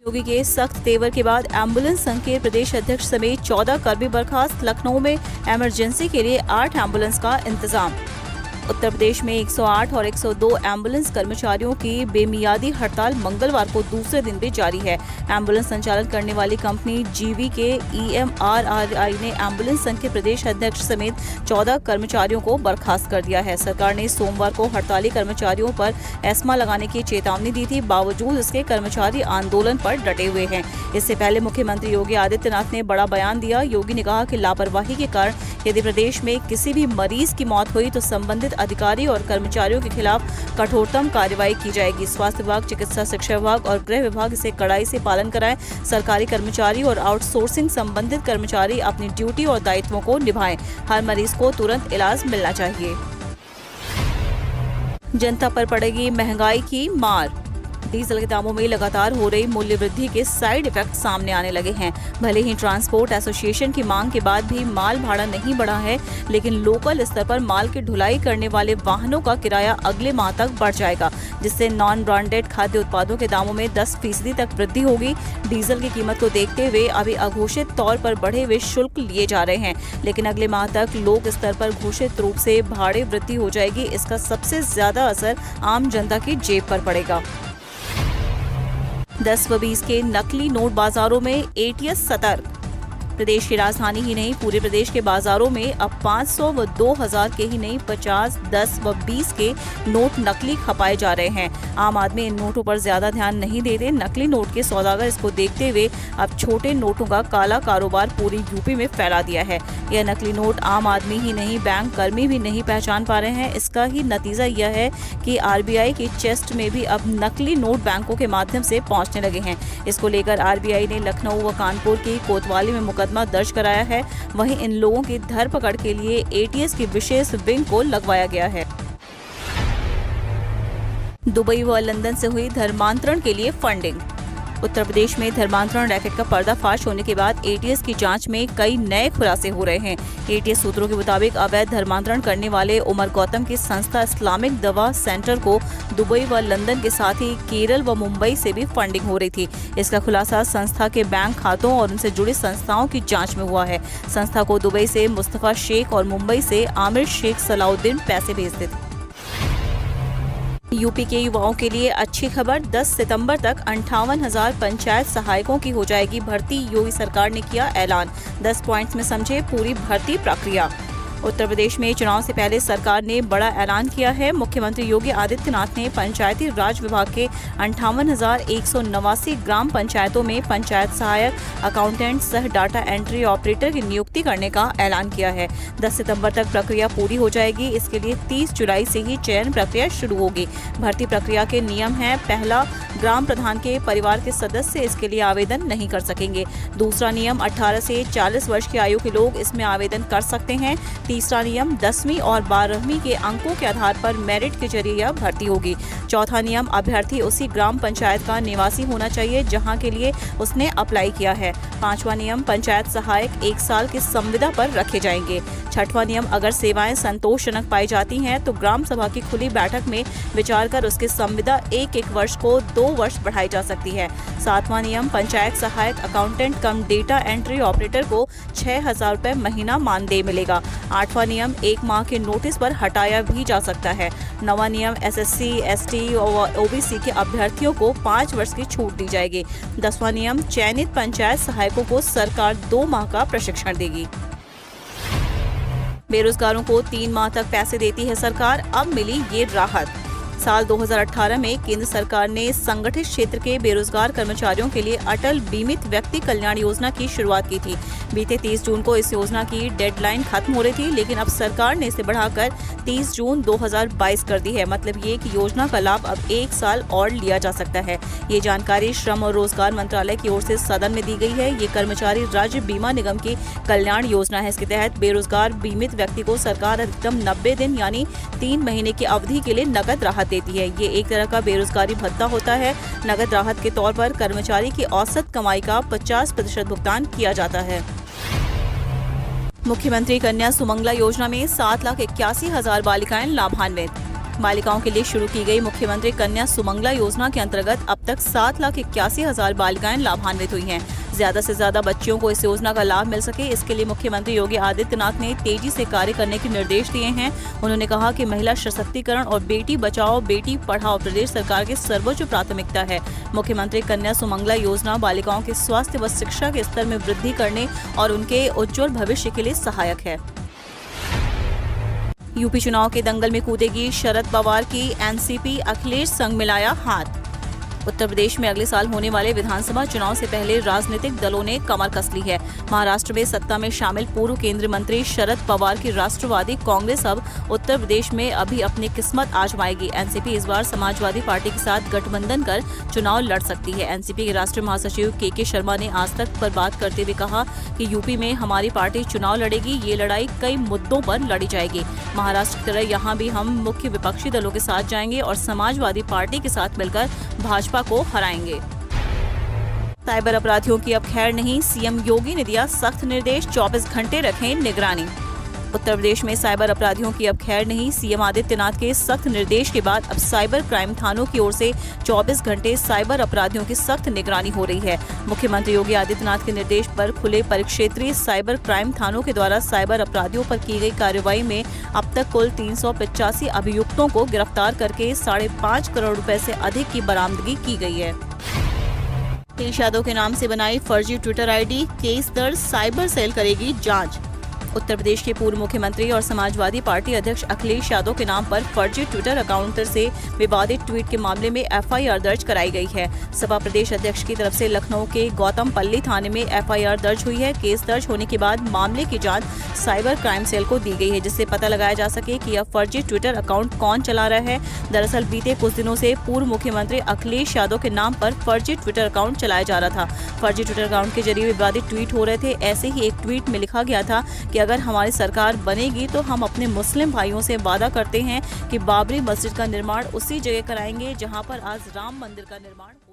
योगी के सख्त तेवर के बाद एम्बुलेंस संघ के प्रदेश अध्यक्ष समेत 14 कर्मी बर्खास्त। लखनऊ में इमरजेंसी के लिए 8 एम्बुलेंस का इंतजाम। उत्तर प्रदेश में 108 और 102 एम्बुलेंस कर्मचारियों की बेमियादी हड़ताल मंगलवार को दूसरे दिन भी जारी है। एम्बुलेंस संचालन करने वाली कंपनी जीवी के EMRRI ने एम्बुलेंस संघ के प्रदेश अध्यक्ष समेत 14 कर्मचारियों को बर्खास्त कर दिया है। सरकार ने सोमवार को हड़ताली कर्मचारियों पर एस्मा लगाने की चेतावनी दी थी, बावजूद इसके कर्मचारी आंदोलन पर डटे हुए हैं। इससे पहले मुख्यमंत्री योगी आदित्यनाथ ने बड़ा बयान दिया। योगी ने कहा कि लापरवाही के कारण यदि प्रदेश में किसी भी मरीज की मौत हुई तो संबंधित अधिकारी और कर्मचारियों के खिलाफ कठोरतम कार्रवाई की जाएगी। स्वास्थ्य विभाग, चिकित्सा शिक्षा विभाग और गृह विभाग इसे कड़ाई से पालन कराएं। सरकारी कर्मचारी और आउटसोर्सिंग संबंधित कर्मचारी अपनी ड्यूटी और दायित्वों को निभाएं। हर मरीज को तुरंत इलाज मिलना चाहिए। जनता पर पड़ेगी महंगाई की मार। डीजल के दामों में लगातार हो रही मूल्य वृद्धि के साइड इफेक्ट सामने आने लगे हैं। भले ही ट्रांसपोर्ट एसोसिएशन की मांग के बाद भी माल भाड़ा नहीं बढ़ा है, लेकिन लोकल स्तर पर माल की ढुलाई करने वाले वाहनों का किराया अगले माह तक बढ़ जाएगा, जिससे नॉन ब्रांडेड खाद्य उत्पादों के दामों में 10% तक वृद्धि होगी। डीजल की कीमत को देखते हुए अभी अघोषित तौर पर बढ़े हुए शुल्क लिए जा रहे हैं, लेकिन अगले माह तक लोक स्तर पर घोषित रूप से भाड़े वृद्धि हो जाएगी। इसका सबसे ज्यादा असर आम जनता की जेब पर पड़ेगा। 10 व 20 के नकली नोट बाजारों में ATS सतर्क। प्रदेश की राजधानी ही नहीं, पूरे प्रदेश के बाजारों में अब 500 व 2000 के ही नहीं 50, 10 व 20 के नोट नकली खपाए जा रहे हैं। आम आदमी इन नोटों पर ज्यादा ध्यान नहीं देते। नकली नोट के सौदागर इसको देखते हुए अब छोटे नोटों का काला कारोबार पूरी यूपी में फैला दिया है। यह नकली नोट आम आदमी ही नहीं, बैंक कर्मी भी नहीं पहचान पा रहे हैं। इसका ही नतीजा यह है कि RBI की चेस्ट में भी अब नकली नोट बैंकों के माध्यम से पहुंचने लगे हैं। इसको लेकर RBI ने लखनऊ व कानपुर की कोतवाली में मुकदमा दर्ज कराया है। वहीं इन लोगों की धरपकड़ के लिए ATS की विशेष विंग को लगवाया गया है। दुबई व लंदन से हुई धर्मांतरण के लिए फंडिंग। उत्तर प्रदेश में धर्मांतरण रैकेट का पर्दाफाश होने के बाद ATS की जांच में कई नए खुलासे हो रहे हैं। ATS सूत्रों के मुताबिक अवैध धर्मांतरण करने वाले उमर गौतम की संस्था इस्लामिक दवा सेंटर को दुबई व लंदन के साथ ही केरल व मुंबई से भी फंडिंग हो रही थी। इसका खुलासा संस्था के बैंक खातों और उनसे जुड़ी संस्थाओं की जाँच में हुआ है। संस्था को दुबई से मुस्तफा शेख और मुंबई से आमिर शेख सलाउद्दीन पैसे भेजते थे। यूपी के युवाओं के लिए अच्छी खबर, 10 सितंबर तक 58,000 पंचायत सहायकों की हो जाएगी भर्ती। योगी सरकार ने किया ऐलान। 10 पॉइंट्स में समझे पूरी भर्ती प्रक्रिया। उत्तर प्रदेश में चुनाव से पहले सरकार ने बड़ा ऐलान किया है। मुख्यमंत्री योगी आदित्यनाथ ने पंचायती राज विभाग के 58,189 ग्राम पंचायतों में पंचायत सहायक, अकाउंटेंट सह डाटा एंट्री ऑपरेटर की नियुक्ति करने का ऐलान किया है। 10 सितंबर तक प्रक्रिया पूरी हो जाएगी। इसके लिए 30 जुलाई से ही चयन प्रक्रिया शुरू होगी। भर्ती प्रक्रिया के नियम हैं: पहला, ग्राम प्रधान के परिवार के सदस्य इसके लिए आवेदन नहीं कर सकेंगे। दूसरा नियम, 18 से 40 वर्ष की आयु के लोग इसमें आवेदन कर सकते हैं। तीसरा नियम, 10वीं और 12वीं के अंकों के आधार पर मेरिट के जरिए यह भर्ती होगी। चौथा नियम, अभ्यर्थी उसी ग्राम पंचायत का निवासी होना चाहिए जहां के लिए उसने अप्लाई किया है। पांचवा नियम, पंचायत सहायक 1 साल की संविदा पर रखे जाएंगे। छठवां नियम, अगर सेवाएं संतोषजनक पाई जाती हैं तो ग्राम सभा की खुली बैठक में विचार कर उसकी संविदा 1-1 वर्ष को 2 वर्ष बढ़ाई जा सकती है। सातवां नियम, पंचायत सहायक, अकाउंटेंट कम डेटा एंट्री ऑपरेटर को 6,000 रुपये महीना मानदेय मिलेगा। आठवां नियम, 1 माह के नोटिस पर हटाया भी जा सकता है। नवां नियम, SSC, ST और OBC के अभ्यर्थियों को 5 वर्ष की छूट दी जाएगी। 10वां नियम, चयनित पंचायत सहायकों को सरकार 2 माह का प्रशिक्षण देगी। बेरोजगारों को 3 माह तक पैसे देती है सरकार, अब मिली ये राहत। साल 2018 में केंद्र सरकार ने संगठित क्षेत्र के बेरोजगार कर्मचारियों के लिए अटल बीमित व्यक्ति कल्याण योजना की शुरुआत की थी। बीते 30 जून को इस योजना की डेडलाइन खत्म हो रही थी, लेकिन अब सरकार ने इसे बढ़ाकर 30 जून 2022 कर दी है। मतलब ये कि योजना का लाभ अब 1 साल और लिया जा सकता है। ये जानकारी श्रम और रोजगार मंत्रालय की ओर से सदन में दी गई है। ये कर्मचारी राज्य बीमा निगम की कल्याण योजना है। इसके तहत बेरोजगार बीमित व्यक्ति को सरकार अधिकतम 90 दिन यानी 3 महीने की अवधि के लिए नकद राहत देती है। ये एक तरह का बेरोजगारी भत्ता होता है। नकद राहत के तौर पर कर्मचारी की औसत कमाई का 50% भुगतान किया जाता है। मुख्यमंत्री कन्या सुमंगला योजना में 7,81,000 बालिकाएं लाभान्वित। बालिकाओं के लिए शुरू की गई मुख्यमंत्री कन्या सुमंगला योजना के अंतर्गत अब तक 7,81,000 बालिकाएं लाभान्वित हुई हैं। ज्यादा से ज्यादा बच्चियों को इस योजना का लाभ मिल सके, इसके लिए मुख्यमंत्री योगी आदित्यनाथ ने तेजी से कार्य करने के निर्देश दिए हैं। उन्होंने कहा कि महिला सशक्तिकरण और बेटी बचाओ बेटी पढ़ाओ प्रदेश सरकार की सर्वोच्च प्राथमिकता है। मुख्यमंत्री कन्या सुमंगला योजना बालिकाओं के स्वास्थ्य व शिक्षा के स्तर में वृद्धि करने और उनके उज्जवल भविष्य के लिए सहायक है। यूपी चुनाव के दंगल में कूदेगी शरद पवार की एनसीपी, अखिलेश संग मिलाया हाथ। उत्तर प्रदेश में अगले साल होने वाले विधानसभा चुनाव से पहले राजनीतिक दलों ने कमर कस ली है। महाराष्ट्र में सत्ता में शामिल पूर्व केंद्रीय मंत्री शरद पवार की राष्ट्रवादी कांग्रेस अब उत्तर प्रदेश में अभी अपनी किस्मत आजमाएगी। एनसीपी इस बार समाजवादी पार्टी के साथ गठबंधन कर चुनाव लड़ सकती है। एनसीपी के राष्ट्रीय महासचिव के शर्मा ने आज तक पर बात करते हुए कहा कि यूपी में हमारी पार्टी चुनाव लड़ेगी। ये लड़ाई कई मुद्दों पर लड़ी जाएगी। महाराष्ट्र की तरह यहाँ भी हम मुख्य विपक्षी दलों के साथ जाएंगे और समाजवादी पार्टी के साथ मिलकर भाजपा को हराएंगे। साइबर अपराधियों की अब खैर नहीं, सीएम योगी ने दिया सख्त निर्देश, 24 घंटे रखें निगरानी। उत्तर प्रदेश में साइबर अपराधियों की अब खैर नहीं, सीएम आदित्यनाथ के सख्त निर्देश के बाद अब साइबर क्राइम थानों की ओर से 24 घंटे साइबर अपराधियों की सख्त निगरानी हो रही है। मुख्यमंत्री योगी आदित्यनाथ के निर्देश पर खुले परिक्षेत्रीय साइबर क्राइम थानों के द्वारा साइबर अपराधियों पर की गई कार्रवाई में अब तक कुल 385 अभियुक्तों को गिरफ्तार करके 5.5 करोड़ रुपए से अधिक की बरामदगी की गई है। अखिलेश यादव के नाम से बनाई फर्जी ट्विटर आईडी, केस दर्ज, साइबर सेल करेगी जांच। उत्तर प्रदेश के पूर्व मुख्यमंत्री और समाजवादी पार्टी अध्यक्ष अखिलेश यादव के नाम पर फर्जी ट्विटर अकाउंट से विवादित ट्वीट के मामले में एफआईआर दर्ज कराई गई है। सपा प्रदेश अध्यक्ष की तरफ से लखनऊ के गौतमपल्ली थाने में एफआईआर दर्ज हुई है। केस दर्ज होने के बाद मामले की जांच साइबर क्राइम सेल को दी गई है, जिससे पता लगाया जा सके कि यह फर्जी ट्विटर अकाउंट कौन चला रहा है। दरअसल बीते कुछ दिनों से पूर्व मुख्यमंत्री अखिलेश यादव के नाम पर फर्जी ट्विटर अकाउंट चलाया जा रहा था। फर्जी ट्विटर अकाउंट के जरिए विवादित ट्वीट हो रहे थे। ऐसे ही एक ट्वीट में लिखा गया था कि अगर हमारी सरकार बनेगी तो हम अपने मुस्लिम भाइयों से वादा करते हैं कि बाबरी मस्जिद का निर्माण उसी जगह कराएंगे जहां पर आज राम मंदिर का निर्माण